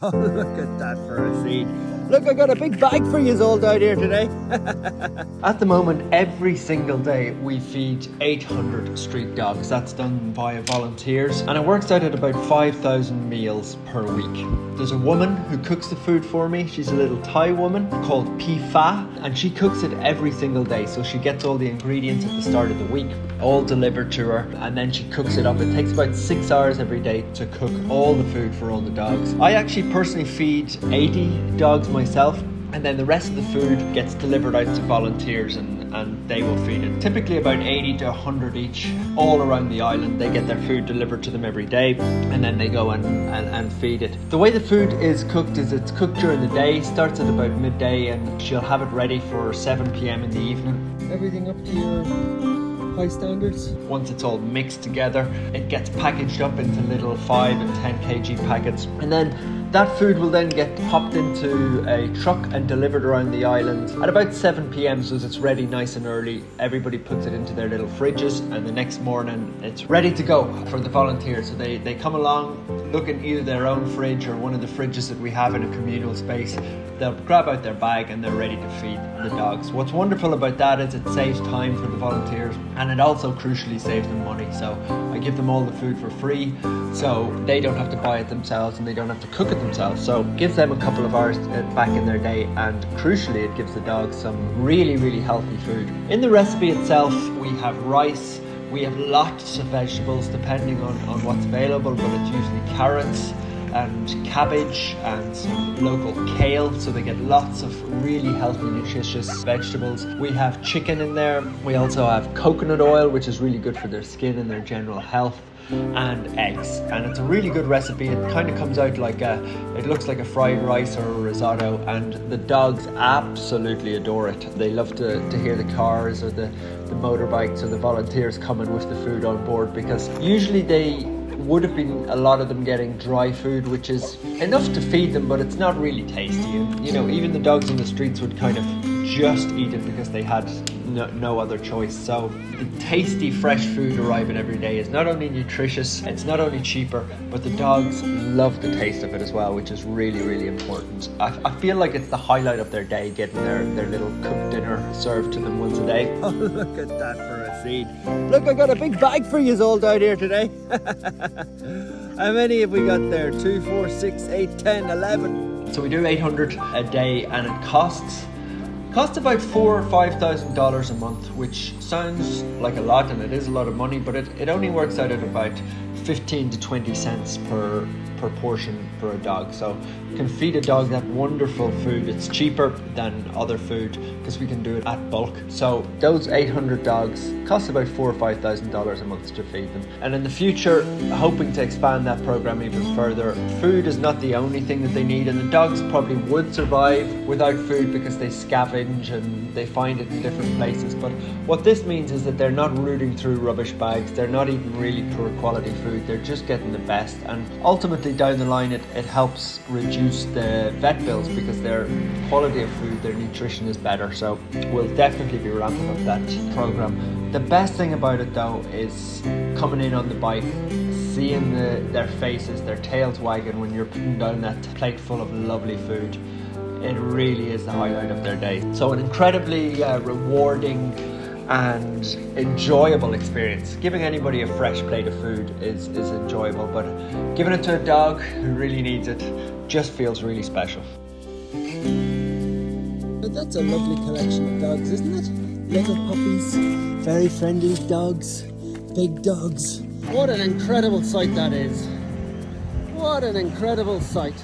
Oh, look at that for a scene. Look, I got a big bag for you all out here today. At the moment, every single day, we feed 800 street dogs. That's done via volunteers. And it works out at about 5,000 meals per week. There's a woman who cooks the food for me. She's a little Thai woman called Pifa. And she cooks it every single day. So she gets all the ingredients at the start of the week, all delivered to her. And then she cooks it up. It takes about 6 hours every day to cook all the food for all the dogs. I actually personally feed 80 dogs myself, and then the rest of the food gets delivered out to volunteers and they will feed it. Typically about 80 to 100 each all around the island. They get their food delivered to them every day and then they go and feed it. The way the food is cooked is it's cooked during the day, starts at about midday, and she'll have it ready for 7 p.m. in the evening. Everything up to your high standards. Once it's all mixed together, it gets packaged up into little 5 and 10 kg packets, and then that food will then get popped into a truck and delivered around the island at about 7 p.m. so as it's ready nice and early. Everybody puts it into their little fridges, and the next morning it's ready to go for the volunteers. So they come along, look in either their own fridge or one of the fridges that we have in a communal space. They'll grab out their bag and they're ready to feed the dogs. What's wonderful about that is it saves time for the volunteers, and it also crucially saves them money. So I give them all the food for free, so they don't have to buy it themselves and they don't have to cook it themselves. So it gives them a couple of hours back in their day, and crucially it gives the dogs some really, really healthy food. In the recipe itself, we have rice, we have lots of vegetables depending on what's available, but it's usually carrots and cabbage and some local kale, so they get lots of really healthy, nutritious vegetables. We have chicken in there. We also have coconut oil, which is really good for their skin and their general health, and eggs. And it's a really good recipe. It kind of comes out like it looks like a fried rice or a risotto, and the dogs absolutely adore it. They love to hear the cars or the motorbikes or the volunteers coming with the food on board, because usually they would have been a lot of them getting dry food, which is enough to feed them, but it's not really tasty. And you know, even the dogs in the streets would kind of just eat it because they had no other choice. So the tasty fresh food arriving every day is not only nutritious, it's not only cheaper, but the dogs love the taste of it as well, which is really, really important. I feel like it's the highlight of their day, getting their little cooked dinner served to them once a day. Oh, look at that for a scene. Look, I got a big bag for you all out here today. How many have we got there? 2, 4, 6, 8, 10, 11. So we do 800 a day, and it costs about $4,000 or $5,000 a month, which sounds like a lot, and it is a lot of money, but it only works out at about 15 to 20 cents per portion for a dog. So you can feed a dog that wonderful food. It's cheaper than other food because we can do it at bulk. So those 800 dogs cost about $4,000 or $5,000 a month to feed them. And in the future, hoping to expand that program even further. Food is not the only thing that they need, and the dogs probably would survive without food because they scavenge and they find it in different places. But what this means is that they're not rooting through rubbish bags. They're not eating really poor quality food. They're just getting the best, and ultimately down the line it helps reduce the vet bills because their quality of food, their nutrition is better. So we'll definitely be ramping up that program. The best thing about it though is coming in on the bike, seeing their faces, their tails wagging when you're putting down that plate full of lovely food. It really is the highlight of their day. So an incredibly rewarding and enjoyable experience. Giving anybody a fresh plate of food is enjoyable, but giving it to a dog who really needs it just feels really special. But that's a lovely collection of dogs, isn't it? Little puppies, very friendly dogs, big dogs. What an incredible sight that is. What an incredible sight.